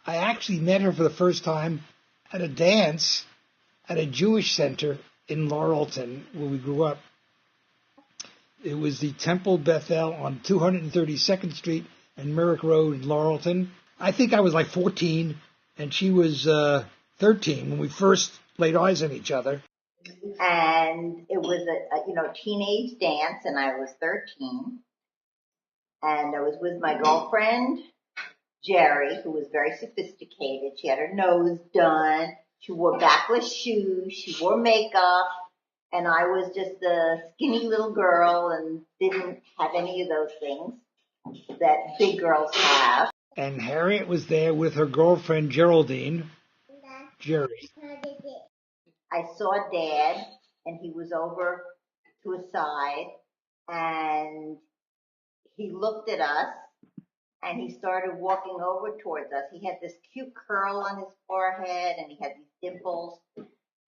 I actually met her for the first time at a dance at a Jewish center in Laurelton, where we grew up. It was the Temple Bethel on 232nd Street and Merrick Road in Laurelton. I think I was like 14, and she was 13 when we first laid eyes on each other. And it was a teenage dance, and I was 13. And I was with my girlfriend, Jerry, who was very sophisticated. She had her nose done. She wore backless shoes. She wore makeup. And I was just a skinny little girl and didn't have any of those things that big girls have. And Harriet was there with her girlfriend, Geraldine. Jerry. I saw Dad, and he was over to his side, and he looked at us, and he started walking over towards us. He had this cute curl on his forehead, and he had these dimples.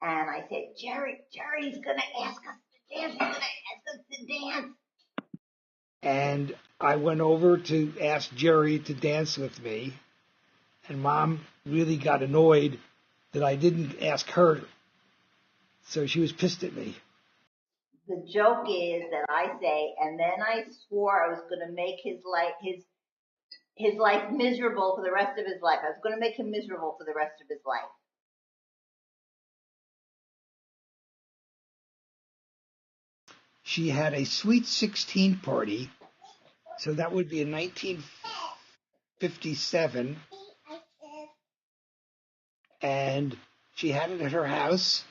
And I said, Jerry's going to ask us to dance. He's going to ask us to dance. And I went over to ask Jerry to dance with me. And Mom really got annoyed that I didn't ask her. So she was pissed at me. The joke is that I say, and then I swore I was going to make his life miserable for the rest of his life. I was going to make him miserable for the rest of his life. She had a Sweet 16 party, so that would be in 1957, and she had it at her house,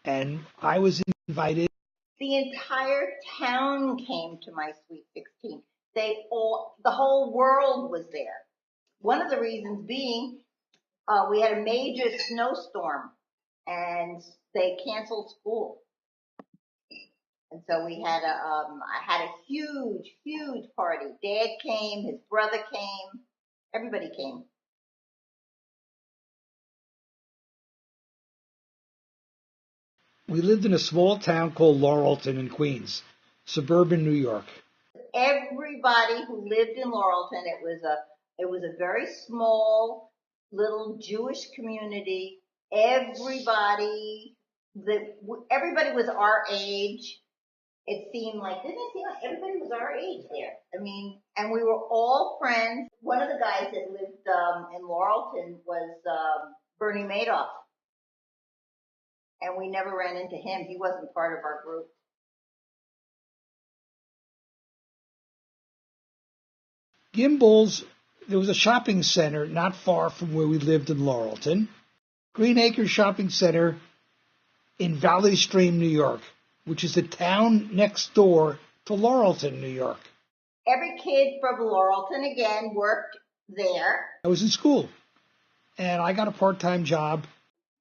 and I was invited. The entire town came to my Sweet 16. The whole world was there. One of the reasons being, we had a major snowstorm, and they canceled school. And so I had a huge, huge party. Dad came, his brother came, everybody came. We lived in a small town called Laurelton in Queens, suburban New York. Everybody who lived in Laurelton, it was a very small little Jewish community. Everybody was our age. Didn't it seem like everybody was our age there? I mean, and we were all friends. One of the guys that lived in Laurelton was Bernie Madoff. And we never ran into him. He wasn't part of our group. Gimbel's, there was a shopping center not far from where we lived in Laurelton. Green Acres Shopping Center in Valley Stream, New York, which is the town next door to Laurelton, New York. Every kid from Laurelton, again, worked there. I was in school, and I got a part-time job.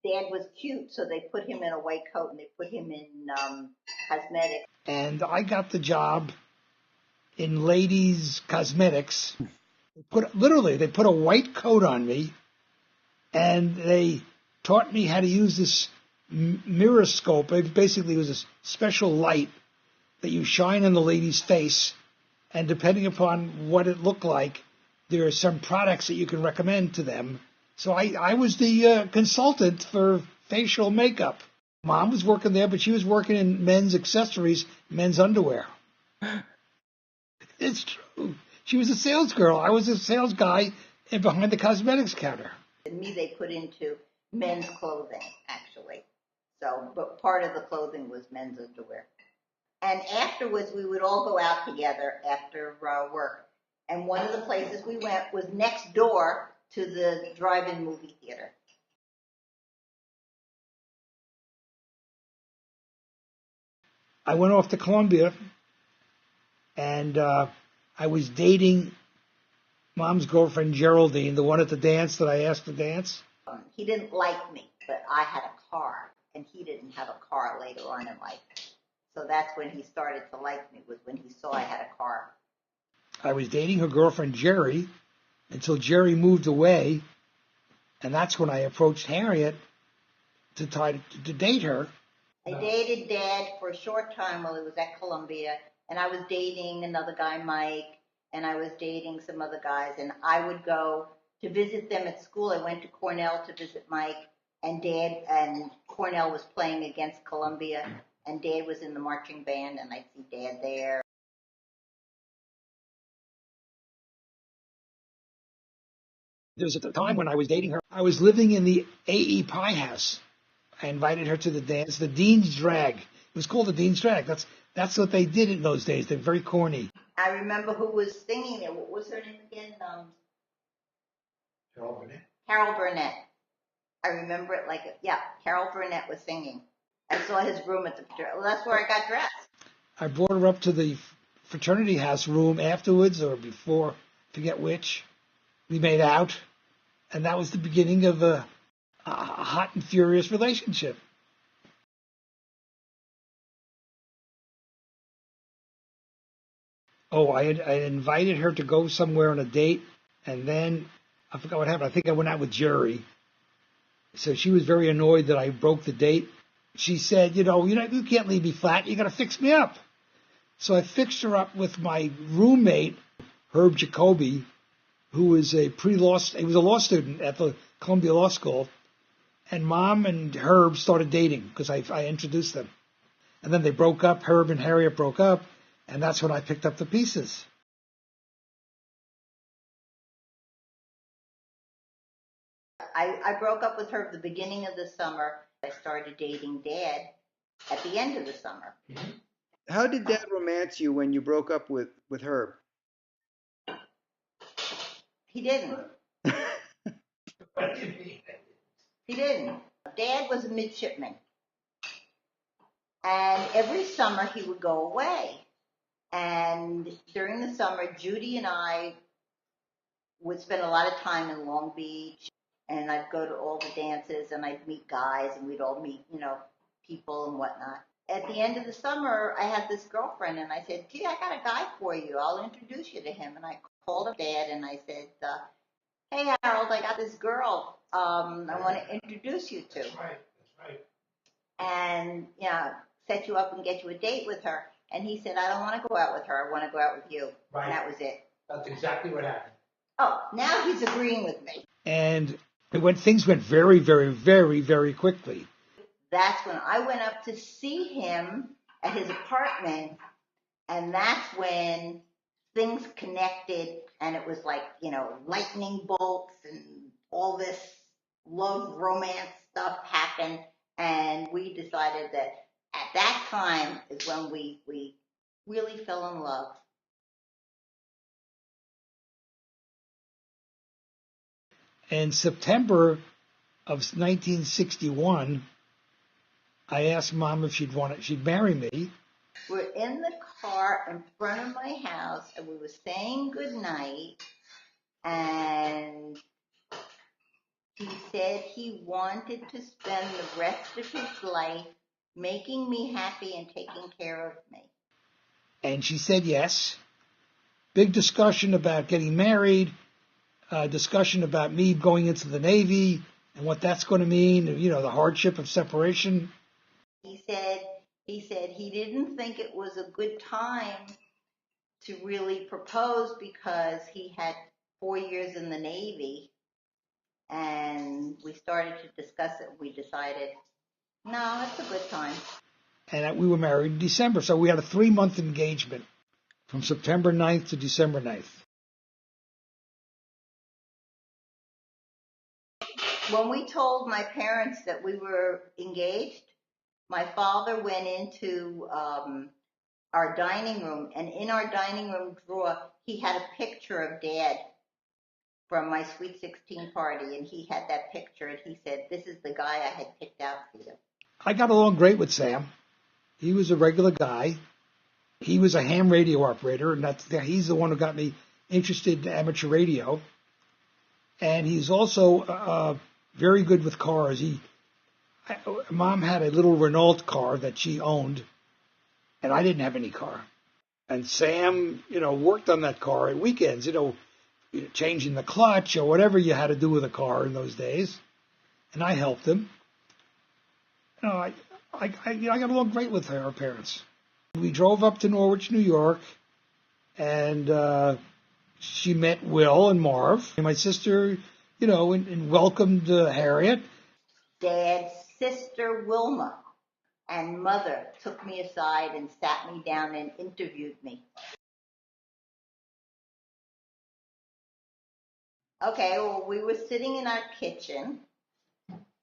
Dad was cute, so they put him in a white coat and they put him in cosmetics. And I got the job in ladies' cosmetics. They put a white coat on me, and they taught me how to use this miroscope. It basically was a special light that you shine on the lady's face, and depending upon what it looked like, there are some products that you can recommend to them. So I was the consultant for facial makeup. Mom was working there, but she was working in men's accessories, men's underwear. It's true. She was a sales girl. I was a sales guy behind the cosmetics counter. And me, they put into men's clothing, actually. So, but part of the clothing was men's underwear. And afterwards, we would all go out together after work. And one of the places we went was next door to the drive-in movie theater. I went off to Columbia, and I was dating Mom's girlfriend, Geraldine, the one at the dance that I asked to dance. He didn't like me, but I had a car, and he didn't have a car later on in life. So that's when he started to like me, was when he saw I had a car. I was dating her girlfriend, Jerry, until Jerry moved away, and that's when I approached Harriet to date her. I dated Dad for a short time while he was at Columbia, and I was dating another guy, Mike, and I was dating some other guys, and I would go to visit them at school. I went to Cornell to visit Mike, and Dad, and Cornell was playing against Columbia, and Dad was in the marching band, and I'd see Dad there. There was a time when I was dating her, I was living in the A.E. Pie house. I invited her to the dance, the Dean's Drag. It was called the Dean's Drag. That's what they did in those days. They're very corny. I remember who was singing it. What was her name again? Harold Burnett. Harold Burnett. I remember it like, yeah, Harold Burnett was singing. I saw his room at the fraternity. Well, that's where I got dressed. I brought her up to the fraternity house room afterwards or before, forget which. We made out, and that was the beginning of a hot and furious relationship. Oh, I invited her to go somewhere on a date, and then I forgot what happened. I think I went out with Jerry. So she was very annoyed that I broke the date. She said, you can't leave me flat. You got to fix me up. So I fixed her up with my roommate, Herb Jacoby, who was he was a law student at the Columbia Law School. And Mom and Herb started dating because I introduced them. And then they broke up. Herb and Harriet broke up. And that's when I picked up the pieces. I broke up with her at the beginning of the summer. I started dating Dad at the end of the summer. How did Dad romance you when you broke up with Herb? He didn't. He didn't. Dad was a midshipman. And every summer he would go away. And during the summer, Judy and I would spend a lot of time in Long Beach. And I'd go to all the dances and I'd meet guys and we'd all meet, people and whatnot. At the end of the summer, I had this girlfriend and I said, gee, I got a guy for you. I'll introduce you to him. And I called up Dad and I said, hey, Harold, I got this girl I want to introduce you to. That's right. And, set you up and get you a date with her. And he said, I don't want to go out with her. I want to go out with you. Right. And that was it. That's exactly what happened. Oh, now he's agreeing with me. And things went very, very, very, very quickly. That's when I went up to see him at his apartment. And that's when things connected. And it was like, lightning bolts and all this love romance stuff happened. And we decided that at that time is when we really fell in love. In September of 1961, I asked Mom if she'd marry me. We're in the car in front of my house, and we were saying goodnight, and he said he wanted to spend the rest of his life making me happy and taking care of me. And she said yes. Big discussion about getting married, discussion about me going into the Navy and what that's going to mean, the hardship of separation. He said he didn't think it was a good time to really propose because he had 4 years in the Navy. And we started to discuss it. We decided, no, it's a good time. And we were married in December. So we had a 3-month engagement from September 9th to December 9th. When we told my parents that we were engaged, my father went into our dining room. And in our dining room drawer, he had a picture of Dad from my Sweet 16 party, and he had that picture, and he said, this is the guy I had picked out for you. I got along great with Sam. He was a regular guy. He was a ham radio operator, and he's the one who got me interested in amateur radio. And he's also very good with cars. Mom had a little Renault car that she owned, and I didn't have any car. And Sam, worked on that car at weekends, changing the clutch or whatever you had to do with a car in those days. And I helped him. I got along great with our parents. We drove up to Norwich, New York, and she met Will and Marv. And my sister, and welcomed Harriet. Dad's sister Wilma and mother took me aside and sat me down and interviewed me. Okay, well, we were sitting in our kitchen,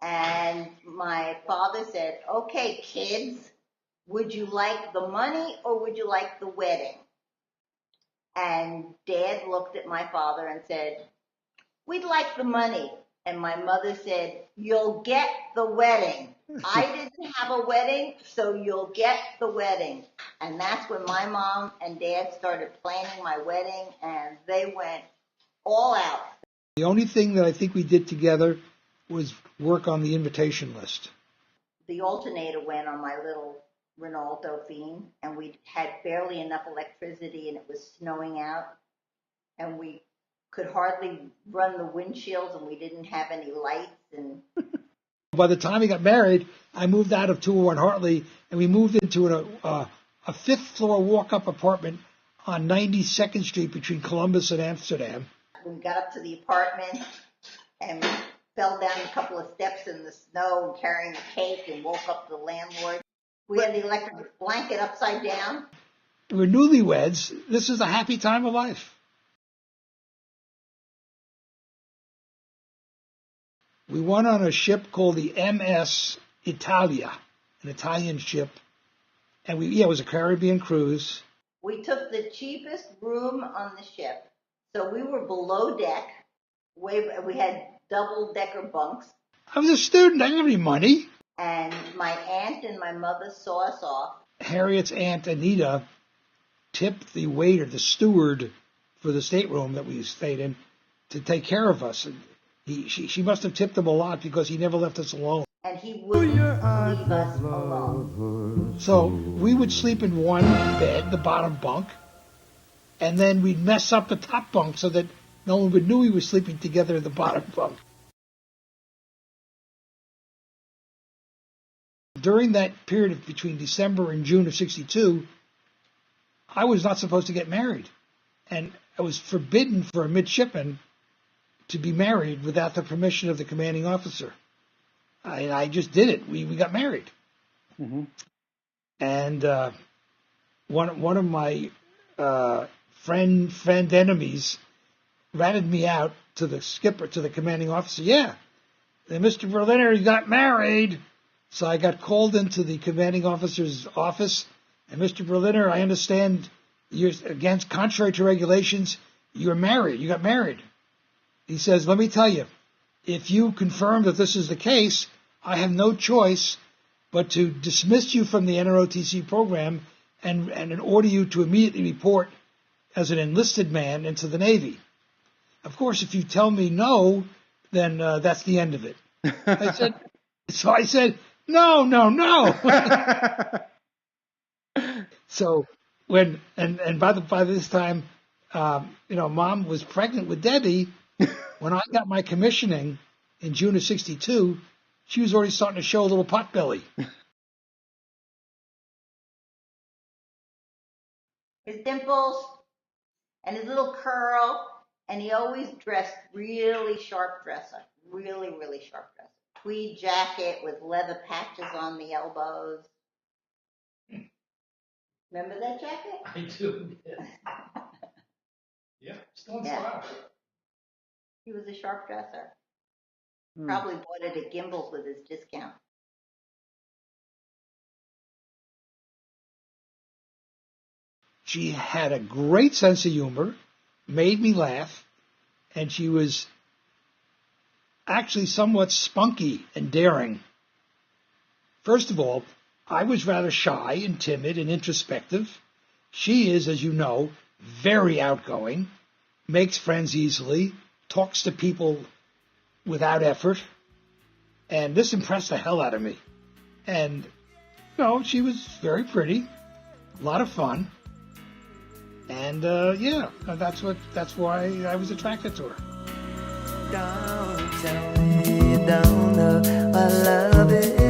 and my father said, "Okay, kids, would you like the money or would you like the wedding?" And Dad looked at my father and said, "We'd like the money." And my mother said, "You'll get the wedding. I didn't have a wedding, so you'll get the wedding." And that's when my mom and Dad started planning my wedding, and they went all out. The only thing that I think we did together was work on the invitation list. The alternator went on my little Renault Dauphine, and we had barely enough electricity, and it was snowing out, and we could hardly run the windshields, and we didn't have any lights. And by the time we got married, I moved out of 201 Hartley, and we moved into a fifth-floor walk-up apartment on 92nd Street between Columbus and Amsterdam. We got up to the apartment and fell down a couple of steps in the snow and carrying the cake and woke up the landlord. We had the electric blanket upside down. We were newlyweds. This is a happy time of life. We went on a ship called the MS Italia, an Italian ship. And it was a Caribbean cruise. We took the cheapest room on the ship. So we were below deck. We had double-decker bunks. I was a student. I didn't have any money. And my aunt and my mother saw us off. Harriet's aunt, Anita, tipped the waiter, the steward for the stateroom that we stayed in, to take care of us. And she must have tipped him a lot because he never left us alone. And he wouldn't leave us alone. So we would sleep in one bed, the bottom bunk, and then we'd mess up the top bunk so that no one would know we were sleeping together in the bottom bunk. During that period between December and June of '62, I was not supposed to get married. And I was forbidden for a midshipman to be married without the permission of the commanding officer. I just did it. We got married. Mm-hmm. And one of my friend enemies ratted me out to the skipper, to the commanding officer. "Yeah, Mr. Berliner, you got married." So I got called into the commanding officer's office, and "Mr. Berliner, I understand you're contrary to regulations, you're married. You got married." He says, "Let me tell you, if you confirm that this is the case, I have no choice but to dismiss you from the NROTC program and order you to immediately report as an enlisted man into the Navy. Of course, if you tell me no, then that's the end of it." I said, no. So by this time, Mom was pregnant with Debbie. When I got my commissioning in June of '62, she was already starting to show a little pot belly. His dimples and his little curl, and he always dressed really sharp dresser, really, really sharp dresser. Tweed jacket with leather patches on the elbows. Remember that jacket? I do. Yeah, still in style. He was a sharp dresser. Probably bought it at Gimbel's with his discount. She had a great sense of humor, made me laugh, and she was actually somewhat spunky and daring. First of all, I was rather shy and timid and introspective. She is, as you know, very outgoing, makes friends easily, talks to people without effort, and this impressed the hell out of me. And, she was very pretty, a lot of fun, and that's why I was attracted to her. Don't tell me you don't know I love it.